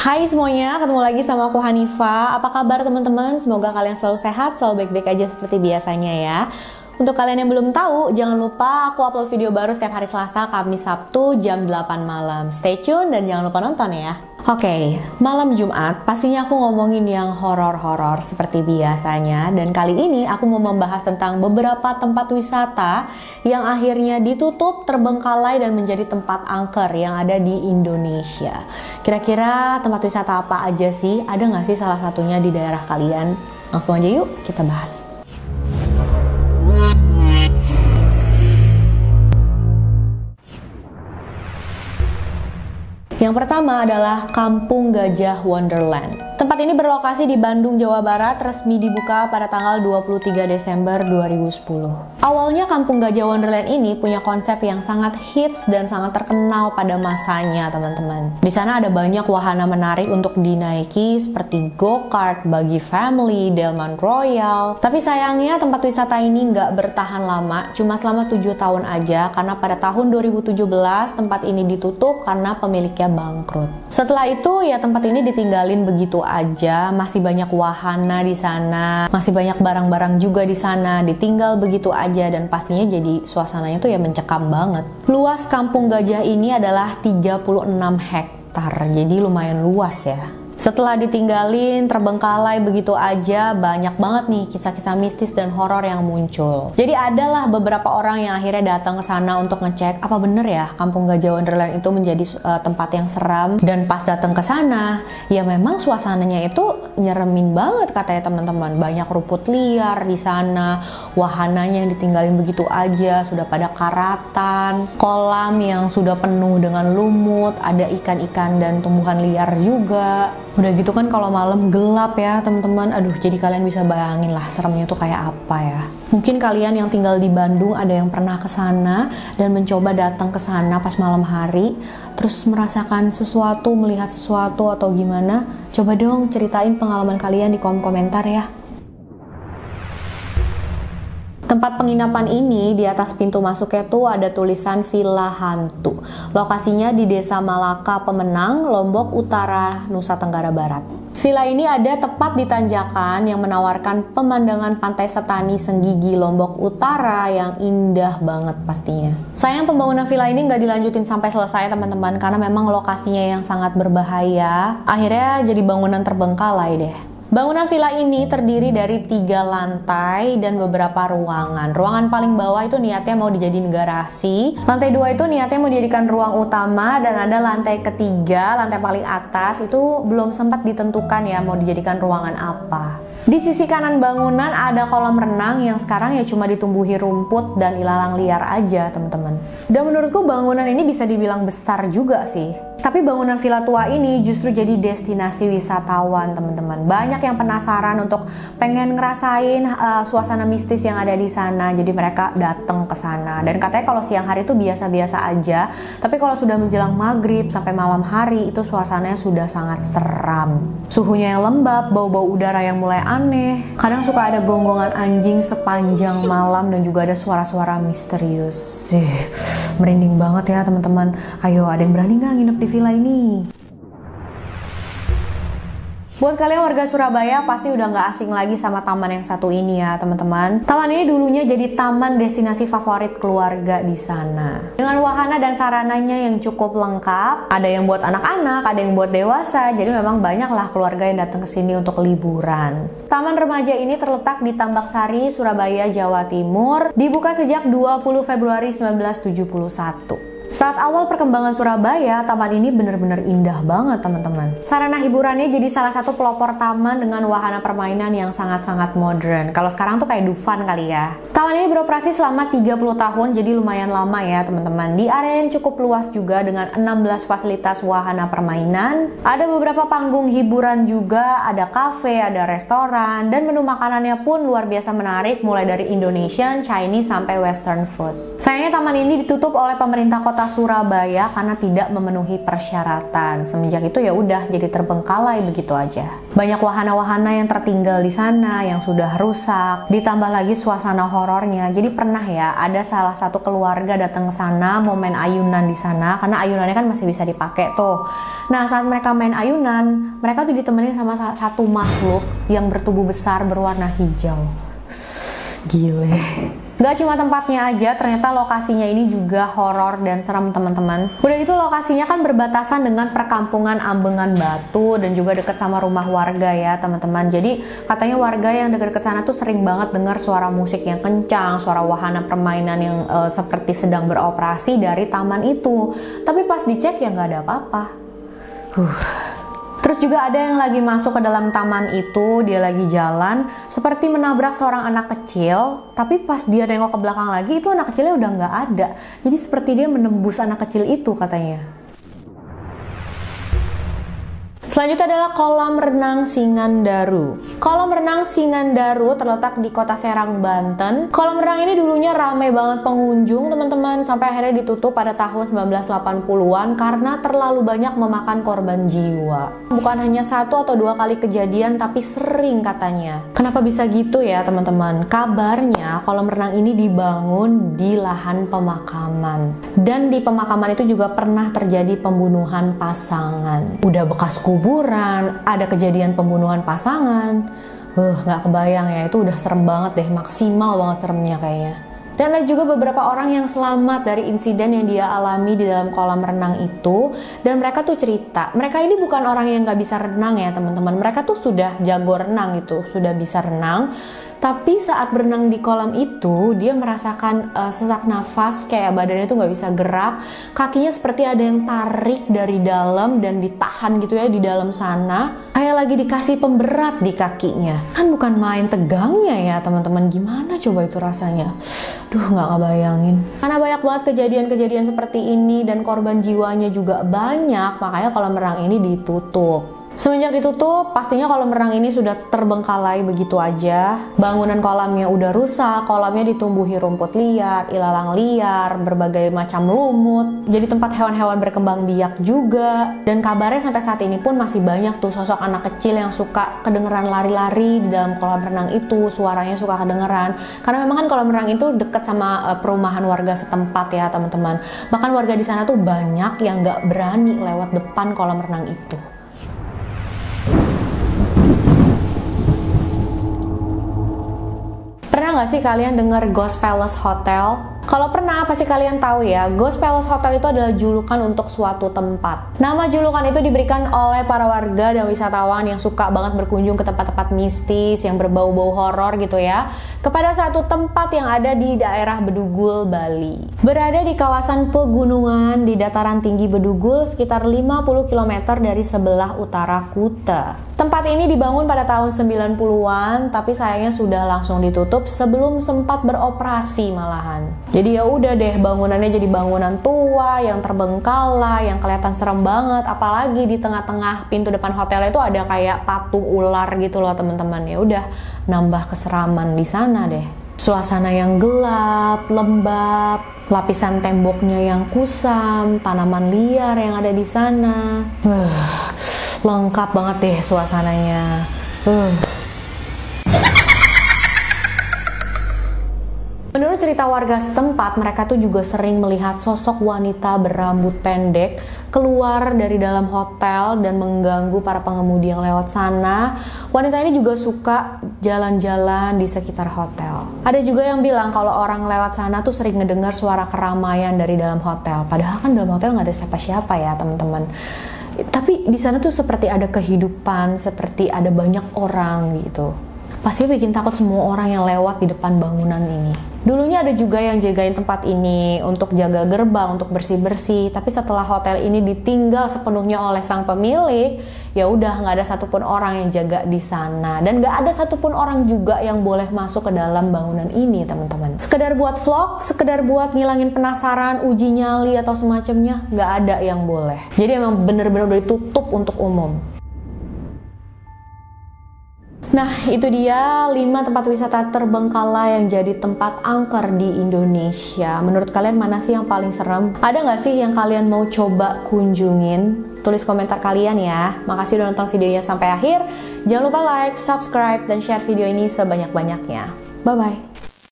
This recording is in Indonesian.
Hai semuanya, ketemu lagi sama aku Hanifa. Apa kabar teman-teman? Semoga kalian selalu sehat, selalu baik-baik aja seperti biasanya ya. Untuk kalian yang belum tahu, jangan lupa aku upload video baru setiap hari Selasa, Kamis, Sabtu jam 8 malam. Stay tune dan jangan lupa nonton ya. Oke, malam Jumat pastinya aku ngomongin yang horor-horor seperti biasanya. Dan kali ini aku mau membahas tentang beberapa tempat wisata yang akhirnya ditutup, terbengkalai dan menjadi tempat angker yang ada di Indonesia. Kira-kira tempat wisata apa aja sih? Ada nggak sih salah satunya di daerah kalian? Langsung aja yuk kita bahas. Yang pertama adalah Kampung Gajah Wonderland. Tempat ini berlokasi di Bandung, Jawa Barat, resmi dibuka pada tanggal 23 Desember 2010. Awalnya Kampung Gajah Wonderland ini punya konsep yang sangat hits dan sangat terkenal pada masanya, teman-teman. Di sana ada banyak wahana menarik untuk dinaiki seperti go-kart, buggy family, delman royal. Tapi sayangnya tempat wisata ini nggak bertahan lama, cuma selama 7 tahun aja karena pada tahun 2017 tempat ini ditutup karena pemiliknya bangkrut. Setelah itu ya tempat ini ditinggalin begitu aja, masih banyak wahana di sana, masih banyak barang-barang juga di sana, ditinggal begitu aja dan pastinya jadi suasananya tuh ya mencekam banget. Luas Kampung Gajah ini adalah 36 hektar, jadi lumayan luas ya. Setelah ditinggalin, terbengkalai begitu aja, banyak banget nih kisah-kisah mistis dan horor yang muncul. Jadi adalah beberapa orang yang akhirnya datang ke sana untuk ngecek apa bener ya Kampung Gajah Wonderland itu menjadi tempat yang seram. Dan pas datang ke sana, ya memang suasananya itu nyeremin banget katanya teman-teman. Banyak rumput liar di sana, wahananya yang ditinggalin begitu aja, sudah pada karatan, kolam yang sudah penuh dengan lumut, ada ikan-ikan dan tumbuhan liar juga. Udah gitu kan kalau malam gelap ya teman-teman. Aduh, jadi kalian bisa bayangin lah seremnya tuh kayak apa ya. Mungkin kalian yang tinggal di Bandung ada yang pernah ke sana dan mencoba datang ke sana pas malam hari, terus merasakan sesuatu, melihat sesuatu atau gimana? Coba dong ceritain pengalaman kalian di kolom komentar ya. Tempat penginapan ini di atas pintu masuknya tuh ada tulisan Villa Hantu. Lokasinya di Desa Malaka Pemenang, Lombok Utara, Nusa Tenggara Barat. Villa ini ada tepat di tanjakan yang menawarkan pemandangan pantai Setani Senggigi Lombok Utara yang indah banget pastinya. Sayang pembangunan villa ini nggak dilanjutin sampai selesai teman-teman karena memang lokasinya yang sangat berbahaya. Akhirnya jadi bangunan terbengkalai deh. Bangunan villa ini terdiri dari 3 lantai dan beberapa ruangan. Ruangan paling bawah itu niatnya mau dijadiin garasi. Lantai 2 itu niatnya mau dijadikan ruang utama. Dan ada lantai ketiga, lantai paling atas itu belum sempat ditentukan ya mau dijadikan ruangan apa. Di sisi kanan bangunan ada kolam renang yang sekarang ya cuma ditumbuhi rumput dan ilalang liar aja teman-teman. Dan menurutku bangunan ini bisa dibilang besar juga sih. Tapi bangunan villa tua ini justru jadi destinasi wisatawan teman-teman. Banyak yang penasaran untuk pengen ngerasain suasana mistis yang ada di sana. Jadi mereka datang ke sana. Dan katanya kalau siang hari itu biasa-biasa aja. Tapi kalau sudah menjelang maghrib sampai malam hari itu suasananya sudah sangat seram. Suhunya yang lembab, bau-bau udara yang mulai aneh. Kadang suka ada gonggongan anjing sepanjang malam dan juga ada suara-suara misterius. Merinding banget ya teman-teman. Ayo, ada yang berani nggak nginep di villa ini? Buat kalian warga Surabaya pasti udah nggak asing lagi sama taman yang satu ini ya teman-teman. Taman ini dulunya jadi taman destinasi favorit keluarga di sana. Dengan wahana dan sarananya yang cukup lengkap. Ada yang buat anak-anak, ada yang buat dewasa. Jadi memang banyaklah keluarga yang datang ke sini untuk liburan. Taman remaja ini terletak di Tambak Sari, Surabaya, Jawa Timur. Dibuka sejak 20 Februari 1971. Saat awal perkembangan Surabaya, taman ini benar-benar indah banget teman-teman. Sarana hiburannya jadi salah satu pelopor taman dengan wahana permainan yang sangat-sangat modern. Kalau sekarang tuh kayak Dufan kali ya. Taman ini beroperasi selama 30 tahun, jadi lumayan lama ya teman-teman. Di area yang cukup luas juga dengan 16 fasilitas wahana permainan. Ada beberapa panggung hiburan juga, ada kafe, ada restoran, dan menu makanannya pun luar biasa menarik mulai dari Indonesian, Chinese, sampai Western food. Sayangnya taman ini ditutup oleh pemerintah kota kota Surabaya karena tidak memenuhi persyaratan. Semenjak itu ya udah jadi terbengkalai begitu aja. Banyak wahana-wahana yang tertinggal di sana yang sudah rusak, ditambah lagi suasana horornya. Jadi pernah ya ada salah satu keluarga datang ke sana mau main ayunan di sana karena ayunannya kan masih bisa dipakai tuh. Nah, saat mereka main ayunan, mereka tuh ditemenin sama satu makhluk yang bertubuh besar berwarna hijau. Gile. Gak cuma tempatnya aja, ternyata lokasinya ini juga horor dan serem teman-teman. Udah gitu lokasinya kan berbatasan dengan perkampungan Ambengan Batu dan juga deket sama rumah warga ya teman-teman. Jadi katanya warga yang deket-deket sana tuh sering banget dengar suara musik yang kencang, suara wahana permainan yang seperti sedang beroperasi dari taman itu. Tapi pas dicek ya nggak ada apa-apa. Terus juga ada yang lagi masuk ke dalam taman itu, dia lagi jalan, seperti menabrak seorang anak kecil, tapi pas dia nengok ke belakang lagi, itu anak kecilnya udah nggak ada. Jadi seperti dia menembus anak kecil itu katanya. Selanjutnya adalah kolam renang Singandaru. Kolam renang Singandaru terletak di kota Serang, Banten. Kolam renang ini dulunya ramai banget pengunjung teman-teman, sampai akhirnya ditutup pada tahun 1980-an karena terlalu banyak memakan korban jiwa. Bukan hanya 1 atau 2 kali kejadian, tapi sering katanya. Kenapa bisa gitu ya teman-teman? Kabarnya kolam renang ini dibangun di lahan pemakaman. Dan di pemakaman itu juga pernah terjadi pembunuhan pasangan. Udah bekas kuburan, ada kejadian pembunuhan pasangan. Nggak kebayang ya, itu udah serem banget deh, maksimal banget seremnya kayaknya. Dan ada juga beberapa orang yang selamat dari insiden yang dia alami di dalam kolam renang itu. Dan mereka tuh cerita, mereka ini bukan orang yang nggak bisa renang ya teman-teman. Mereka tuh sudah jago renang gitu, sudah bisa renang. Tapi saat berenang di kolam itu, dia merasakan sesak nafas, kayak badannya tuh nggak bisa gerak. Kakinya seperti ada yang tarik dari dalam dan ditahan gitu ya di dalam sana. Kayak lagi dikasih pemberat di kakinya. Kan bukan main tegangnya ya teman-teman. Gimana coba itu rasanya? Duh, nggak ngebayangin. Karena banyak banget kejadian-kejadian seperti ini dan korban jiwanya juga banyak, makanya kolam renang ini ditutup. Semenjak ditutup, pastinya kolam renang ini sudah terbengkalai begitu aja. Bangunan kolamnya udah rusak, kolamnya ditumbuhi rumput liar, ilalang liar, berbagai macam lumut. Jadi tempat hewan-hewan berkembang biak juga. Dan kabarnya sampai saat ini pun masih banyak tuh sosok anak kecil yang suka kedengeran lari-lari di dalam kolam renang itu, suaranya suka kedengeran. Karena memang kan kolam renang itu dekat sama perumahan warga setempat ya teman-teman. Bahkan warga di sana tuh banyak yang nggak berani lewat depan kolam renang itu. Pernah nggak sih kalian dengar Ghost Palace Hotel? Kalau pernah, pasti kalian tahu ya, Ghost Palace Hotel itu adalah julukan untuk suatu tempat. Nama julukan itu diberikan oleh para warga dan wisatawan yang suka banget berkunjung ke tempat-tempat mistis yang berbau-bau horor gitu ya, kepada satu tempat yang ada di daerah Bedugul, Bali. Berada di kawasan pegunungan di dataran tinggi Bedugul sekitar 50 km dari sebelah utara Kuta. Tempat ini dibangun pada tahun 90-an, tapi sayangnya sudah langsung ditutup sebelum sempat beroperasi malahan. Jadi ya udah deh, bangunannya jadi bangunan tua yang terbengkalai, yang kelihatan serem banget. Apalagi di tengah-tengah pintu depan hotel itu ada kayak patung ular gitu loh teman-teman. Ya udah, nambah keseraman di sana deh. Suasana yang gelap, lembab, lapisan temboknya yang kusam, tanaman liar yang ada di sana. Lengkap banget deh suasananya. Menurut cerita warga setempat, mereka tuh juga sering melihat sosok wanita berambut pendek keluar dari dalam hotel dan mengganggu para pengemudi yang lewat sana. Wanita ini juga suka jalan-jalan di sekitar hotel. Ada juga yang bilang kalau orang lewat sana tuh sering ngedengar suara keramaian dari dalam hotel. Padahal kan dalam hotel nggak ada siapa-siapa ya teman-teman. Tapi di sana tuh seperti ada kehidupan, seperti ada banyak orang gitu. Pasti bikin takut semua orang yang lewat di depan bangunan ini. Dulunya ada juga yang jagain tempat ini untuk jaga gerbang, untuk bersih-bersih. Tapi setelah hotel ini ditinggal sepenuhnya oleh sang pemilik, ya udah nggak ada satupun orang yang jaga di sana. Dan nggak ada satupun orang juga yang boleh masuk ke dalam bangunan ini, teman-teman. Sekedar buat vlog, sekedar buat ngilangin penasaran, uji nyali atau semacamnya, nggak ada yang boleh. Jadi emang bener-bener udah ditutup untuk umum. Nah, itu dia 5 tempat wisata terbengkalai yang jadi tempat angker di Indonesia. Menurut kalian mana sih yang paling serem? Ada nggak sih yang kalian mau coba kunjungin? Tulis komentar kalian ya. Makasih udah nonton videonya sampai akhir. Jangan lupa like, subscribe, dan share video ini sebanyak-banyaknya. Bye-bye.